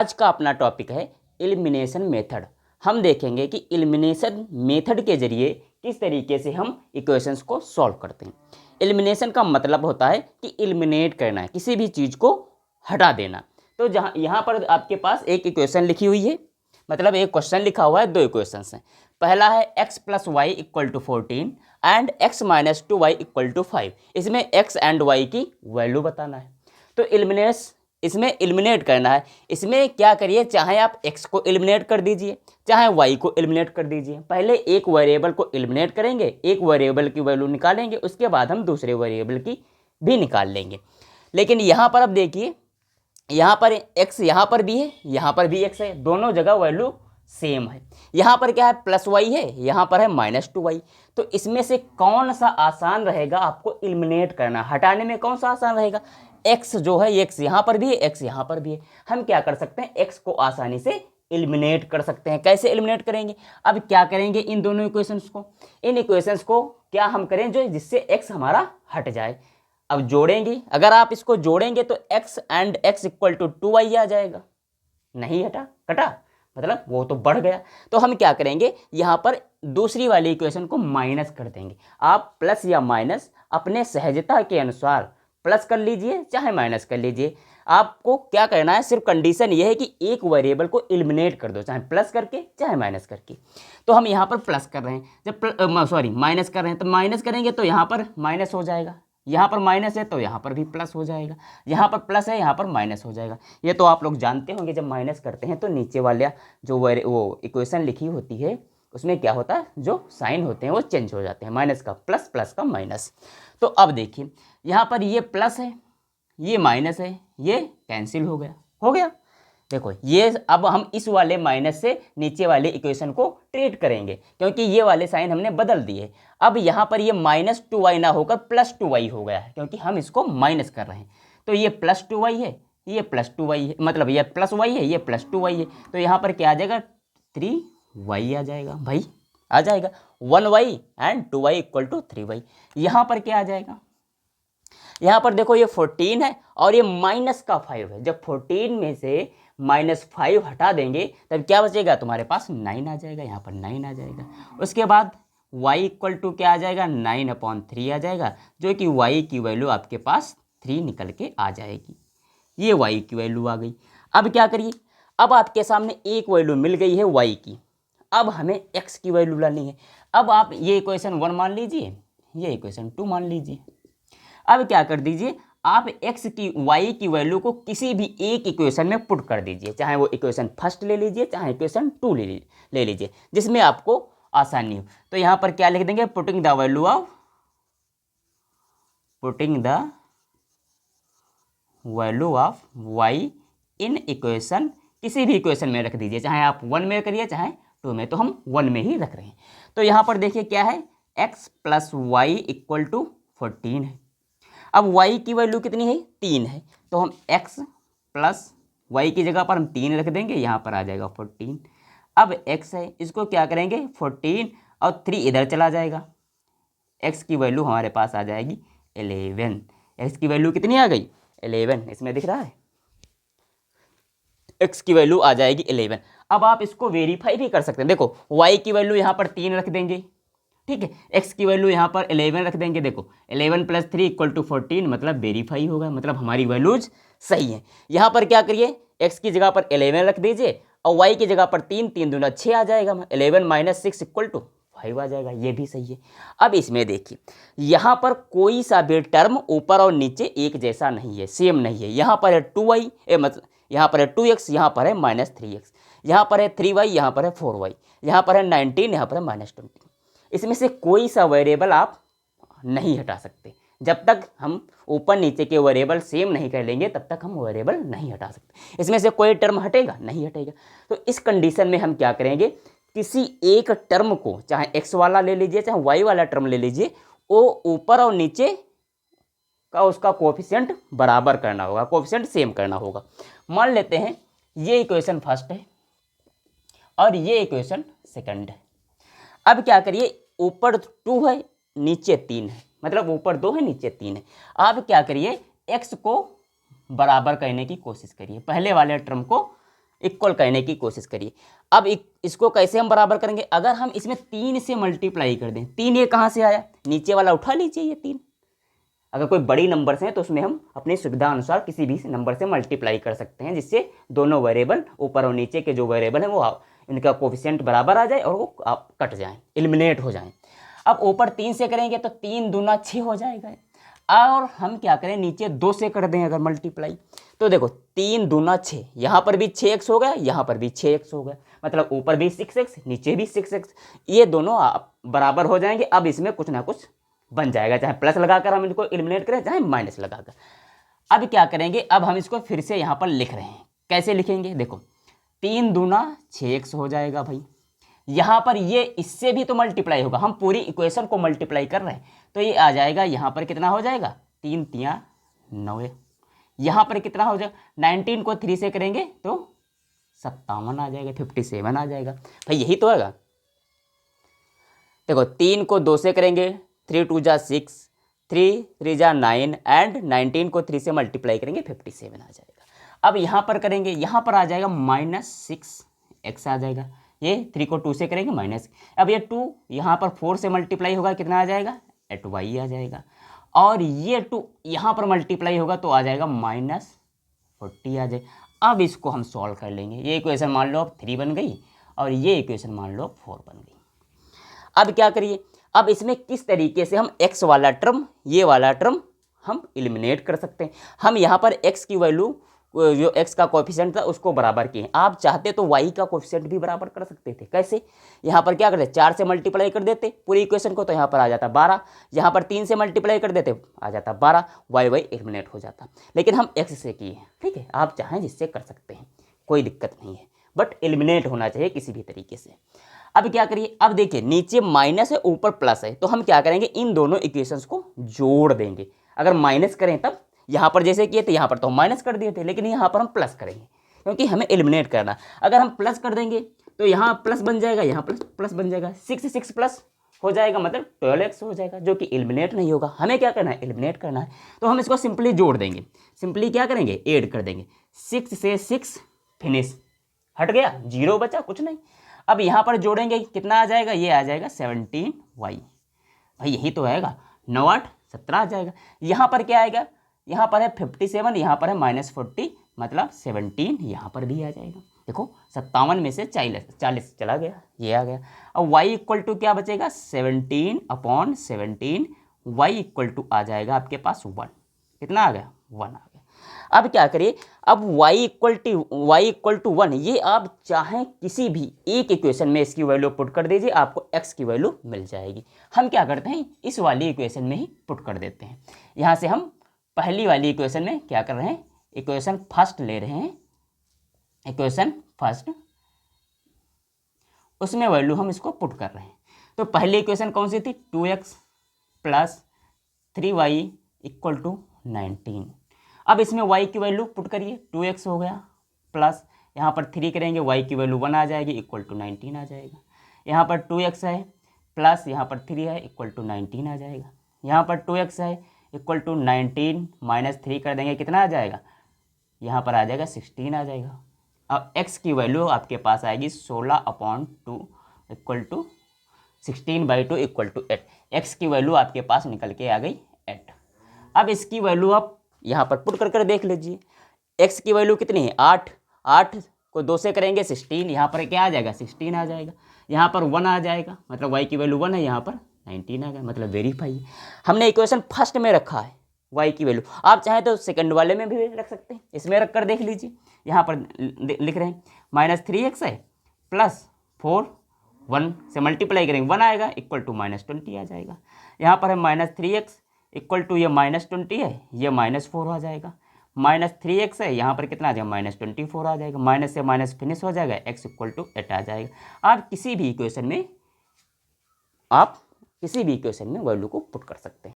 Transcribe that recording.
आज का अपना टॉपिक है एलिमिनेशन मेथड। हम देखेंगे कि एलिमिनेशन मेथड के जरिए किस तरीके से हम इक्वेशंस को सॉल्व करते हैं। एलिमिनेशन का मतलब होता है कि एलिमिनेट करना है, किसी भी चीज़ को हटा देना। तो जहाँ यहाँ पर आपके पास एक इक्वेशन लिखी हुई है, मतलब एक क्वेश्चन लिखा हुआ है, दो इक्वेशंस हैं। पहला है x plus y equal to 14 and x minus 2y equal to 5। इसमें x एंड y की वैल्यू बताना है। तो इसमें एलिमिनेट करना है। इसमें क्या करिए, चाहे आप x को एलिमिनेट कर दीजिए, चाहे y को एलिमिनेट कर दीजिए। पहले एक वेरिएबल को एलिमिनेट करेंगे, एक वेरिएबल की वैल्यू निकालेंगे, उसके बाद हम दूसरे वेरिएबल की भी निकाल लेंगे। लेकिन यहाँ पर अब देखिए, यहाँ पर x यहाँ पर भी है, यहाँ पर भी x है, दोनों जगह वैल्यू सेम है। यहाँ पर क्या है, प्लस वाई है, यहाँ पर है माइनस 2y। तो इसमें से कौन सा आसान रहेगा आपको एलिमिनेट करना, हटाने में कौन सा आसान रहेगा? x जो है, x यहाँ पर भी है, x यहाँ पर भी है। हम क्या कर सकते हैं, x को आसानी से एलिमिनेट कर सकते हैं। कैसे एलिमिनेट करेंगे? अब क्या करेंगे, इन दोनों इक्वेशंस को, इन इक्वेशंस को क्या हम करें जो जिससे x हमारा हट जाए। अब जोड़ेंगे, अगर आप इसको जोड़ेंगे तो x and x equal to 2y आ जाएगा। नहीं हटा, कटा, मतलब वो तो बढ़ गया। तो हम क्या करेंगे, यहाँ पर दूसरी वाली इक्वेशन को माइनस कर देंगे। आप प्लस या माइनस अपने सहजता के अनुसार प्लस कर लीजिए, चाहे माइनस कर लीजिए। आपको क्या करना है, सिर्फ कंडीशन ये है कि एक वेरिएबल को एलिमिनेट कर दो, चाहे प्लस करके चाहे माइनस करके। तो हम यहाँ पर प्लस कर रहे हैं, जब माइनस कर रहे हैं तो माइनस करेंगे तो यहाँ पर माइनस हो जाएगा, यहाँ पर माइनस है तो यहाँ पर भी प्लस हो जाएगा, यहाँ पर प्लस है यहाँ पर माइनस हो जाएगा। ये तो आप लोग जानते होंगे, जब माइनस करते हैं तो नीचे वाला जो वो इक्वेशन लिखी होती है उसमें क्या होता है, जो साइन होते हैं वो चेंज हो जाते हैं, माइनस का प्लस, प्लस का माइनस। तो अब देखिए, यहाँ पर ये प्लस है, ये माइनस है, ये कैंसिल हो गया, हो गया। देखो ये, अब हम इस वाले माइनस से नीचे वाले इक्वेशन को ट्रीट करेंगे, क्योंकि ये वाले साइन हमने बदल दिए। अब यहाँ पर ये माइनस 2y ना होकर प्लस 2y हो गया है, क्योंकि हम इसको माइनस कर रहे हैं। तो ये प्लस 2y है, ये प्लस 2y है, मतलब ये प्लस y है, ये प्लस 2y है। तो यहाँ पर क्या आ जाएगा, 3y आ जाएगा भाई, आ जाएगा 1y and 2y equal to 3y। यहाँ पर क्या आ जाएगा, यहाँ पर देखो ये 14 है और ये माइनस का 5 है। जब 14 में से -5 हटा देंगे तब क्या बचेगा, तुम्हारे पास 9 आ जाएगा, यहाँ पर 9 आ जाएगा। उसके बाद y इक्वल टू क्या आ जाएगा, 9/3 आ जाएगा, जो कि y की वैल्यू आपके पास 3 निकल के आ जाएगी। ये y की वैल्यू आ गई। अब क्या करिए, अब आपके सामने एक वैल्यू मिल गई है y की, अब हमें x की वैल्यू लानी है। अब आप ये इक्वेशन 1 मान लीजिए, ये इक्वेशन 2 मान लीजिए। अब क्या कर दीजिए, आप x की y की वैल्यू को किसी भी एक इक्वेशन में पुट कर दीजिए, चाहे वो इक्वेशन फर्स्ट ले लीजिए, चाहे इक्वेशन 2 ले लीजिए, जिसमें आपको आसानी हो। तो यहाँ पर क्या लिख देंगे, putting the value of y in equation, किसी भी इक्वेशन में रख दीजिए, चाहे आप 1 में करिए चाहे 2 में, तो हम 1 में ही रख रहे हैं। तो यहाँ पर देखिए क्या है, x plus y equal to 14 है। अब y की वैल्यू कितनी है, 3 है, तो हम x प्लस वाई की जगह पर हम 3 रख देंगे, यहाँ पर आ जाएगा 14। अब x है, इसको क्या करेंगे, 14 और 3 इधर चला जाएगा, x की वैल्यू हमारे पास आ जाएगी 11। x की वैल्यू कितनी आ गई, 11, इसमें दिख रहा है, x की वैल्यू आ जाएगी 11। अब आप इसको वेरीफाई भी कर सकते हैं। देखो y की वैल्यू यहाँ पर 3 रख देंगे, ठीक है, x की वैल्यू यहाँ पर 11 रख देंगे। देखो 11 प्लस 3 इक्वल टू 14, मतलब वेरीफाई होगा, मतलब हमारी वैल्यूज सही है। यहाँ पर क्या करिए, x की जगह पर 11 रख दीजिए और y की जगह पर 3, 3 दूना 6 आ जाएगा, 11 माइनस 6 इक्वल टू 5 आ जाएगा, ये भी सही है। अब इसमें देखिए, यहाँ पर कोई सा भी टर्म ऊपर और नीचे एक जैसा नहीं है, सेम नहीं है। यहाँ पर है 2y, मतलब यहाँ पर है 2x, यहाँ पर है -3x, यहाँ पर है 3y, यहाँ पर है 4y, यहाँ पर है 19, यहाँ पर है -20। इसमें से कोई सा वेरिएबल आप नहीं हटा सकते। जब तक हम ऊपर नीचे के वेरिएबल सेम नहीं कर लेंगे तब तक हम वेरिएबल नहीं हटा सकते। इसमें से कोई टर्म हटेगा, नहीं हटेगा। तो इस कंडीशन में हम क्या करेंगे, किसी एक टर्म को, चाहे x वाला ले लीजिए चाहे y वाला टर्म ले लीजिए, वो ऊपर और नीचे का उसका कोफिशिएंट बराबर करना होगा, कोफिशिएंट सेम करना होगा। मान लेते हैं ये इक्वेशन फर्स्ट है और ये इक्वेशन सेकंड है। अब क्या करिए, ऊपर 2 है नीचे 3 है, मतलब ऊपर 2 है नीचे 3 है। आप क्या करिए, x को बराबर करने की कोशिश करिए, पहले वाले टर्म को इक्वल करने की कोशिश करिए। अब इसको कैसे हम बराबर करेंगे, अगर हम इसमें 3 से मल्टीप्लाई कर दें, 3 ये कहाँ से आया, नीचे वाला उठा लीजिए ये 3। अगर कोई बड़ी नंबर्स हैं तो उसमें हम अपनी सुविधा अनुसार किसी भी नंबर से मल्टीप्लाई कर सकते हैं, जिससे दोनों वेरिएबल ऊपर और नीचे के जो वेरिएबल हैं वो इनका कोफिशिएंट बराबर आ जाए और वो कट जाएं, एलिमिनेट हो जाएं। अब ऊपर 3 से करेंगे तो 3 दूना 6 हो जाएगा, और हम क्या करें, नीचे 2 से कर दें अगर मल्टीप्लाई, तो देखो 3 दूना 6, यहाँ पर भी 6x हो गया, यहाँ पर भी 6x हो गया, मतलब ऊपर भी 6x नीचे भी 6x, ये दोनों बराबर हो जाएंगे। अब इसमें कुछ ना कुछ बन जाएगा, चाहे प्लस लगाकर हम इनको एलिमिनेट करें, चाहे माइनस लगाकर। अब क्या करेंगे, अब हम इसको फिर से यहाँ पर लिख रहे हैं, कैसे लिखेंगे, देखो 3 दूना 6x हो जाएगा भाई, यहाँ पर ये इससे भी तो मल्टीप्लाई होगा, हम पूरी इक्वेशन को मल्टीप्लाई कर रहे हैं, तो ये आ जाएगा यहाँ पर कितना हो जाएगा, 3 तिया 9, यहाँ पर कितना हो जाएगा, 19 को 3 से करेंगे तो 57 आ जाएगा, 57 आ जाएगा भाई, यही तो आएगा। देखो 3 को 2 से करेंगे, 3 2 जा 6, 3 3 जा 9 एंड 19 को 3 से मल्टीप्लाई करेंगे 57 आ जाएगा। अब यहाँ पर करेंगे, यहाँ पर आ जाएगा -6x आ जाएगा, ये 3 को 2 से करेंगे माइनस, अब ये 2 यहाँ पर 4 से मल्टीप्लाई होगा, कितना आ जाएगा 8y आ जाएगा, और ये 2 यहाँ पर मल्टीप्लाई होगा तो आ जाएगा -40 आ जाए। अब इसको हम सॉल्व कर लेंगे, ये इक्वेशन मान लो अब 3 बन गई और ये इक्वेशन मान लो 4 बन गई। अब क्या करिए, अब इसमें किस तरीके से हम x वाला टर्म, ये वाला टर्म हम एलिमिनेट कर सकते हैं। हम यहाँ पर x की वैल्यू, जो x का कोएफिशिएंट था उसको बराबर किए, आप चाहते तो y का कोएफिशिएंट भी बराबर कर सकते थे। कैसे, यहाँ पर क्या करते, 4 से मल्टीप्लाई कर देते पूरी इक्वेशन को, तो यहाँ पर आ जाता 12, यहाँ पर 3 से मल्टीप्लाई कर देते आ जाता 12, y एलिमिनेट हो जाता। लेकिन हम x से किए हैं, ठीक है, आप चाहें जिससे कर सकते हैं, कोई दिक्कत नहीं है, बट एलिमिनेट होना चाहिए किसी भी तरीके से। अब क्या करिए, अब देखिए नीचे माइनस है ऊपर प्लस है, तो हम क्या करेंगे, इन दोनों इक्वेशंस को जोड़ देंगे। अगर माइनस करें तब यहाँ पर जैसे किए थे, यहाँ पर तो हम माइनस कर दिए थे, लेकिन यहाँ पर हम प्लस करेंगे क्योंकि हमें एलिमिनेट करना। अगर हम प्लस कर देंगे तो यहाँ प्लस बन जाएगा, यहाँ प्लस बन जाएगा, 6 प्लस हो जाएगा, मतलब 12x हो जाएगा, जो कि एलिमिनेट नहीं होगा। हमें क्या करना है, एलिमिनेट करना है, तो हम इसको सिंपली जोड़ देंगे। सिंपली क्या करेंगे, ऐड कर देंगे, 6 से 6 फिनिश, हट गया, 0 बचा, कुछ नहीं। अब यहाँ पर जोड़ेंगे, कितना आ जाएगा, ये आ जाएगा 17y, भाई यही तो आएगा, 9 8 17 आ जाएगा। यहाँ पर क्या आएगा, यहाँ पर है 57, यहाँ पर है -40, मतलब 17 यहाँ पर भी आ जाएगा। देखो 57 में से 40 चला गया, ये आ गया। अब y इक्वल टू क्या बचेगा, 17/17, y इक्वल टू आ जाएगा आपके पास 1, कितना आ गया, 1 आ गया। अब क्या करिए, अब y इक्वल टू 1, ये आप चाहें किसी भी एक इक्वेशन में इसकी वैल्यू पुट कर दीजिए, आपको x की वैल्यू मिल जाएगी। हम क्या करते हैं, इस वाली इक्वेशन में ही पुट कर देते हैं। यहाँ से हम पहली वाली इक्वेशन में क्या कर रहे हैं, इक्वेशन फर्स्ट ले रहे हैं, इक्वेशन फर्स्ट, उसमें वैल्यू हम इसको पुट कर रहे हैं। तो पहली इक्वेशन कौन सी थी, 2x + 3y = 19। अब इसमें y की वैल्यू पुट करिए, 2x हो गया प्लस यहाँ पर 3 करेंगे, y की वैल्यू 1 आ जाएगी, = 19 आ जाएगा। यहाँ पर 2x है प्लस यहाँ पर 3 है, = 19 आ जाएगा। यहाँ पर 2x है = 19 - 3 कर देंगे, कितना आ जाएगा, यहाँ पर आ जाएगा 16 आ जाएगा। अब x की वैल्यू आपके पास आएगी 16/2 = 16/2 = 8। x की वैल्यू आपके पास निकल के आ गई 8। अब इसकी वैल्यू आप यहाँ पर पुट कर देख लीजिए, x की वैल्यू कितनी है, 8, 8 को 2 से करेंगे 16, यहाँ पर क्या आ जाएगा, 16 आ जाएगा। यहाँ पर 1 आ जाएगा, मतलब y की वैल्यू 1 है, यहाँ पर 19 आ गया, मतलब वेरीफाई है। हमने इक्वेशन फर्स्ट में रखा है y की वैल्यू, आप चाहें तो सेकंड वाले में भी रख सकते हैं, इसमें रख कर देख लीजिए। यहाँ पर लिख रहे हैं -3x है प्लस 4, 1 से मल्टीप्लाई करेंगे 1 आएगा, = -20 आ जाएगा। यहाँ पर है -3x = ये -20 है, ये -4 आ जाएगा, -3x है, यहाँ पर कितना आ जाएगा, -24 आ जाएगा, माइनस से माइनस फिनिश हो जाएगा, x = 8 आ जाएगा। आप किसी भी इक्वेशन में वैल्यू को पुट कर सकते हैं।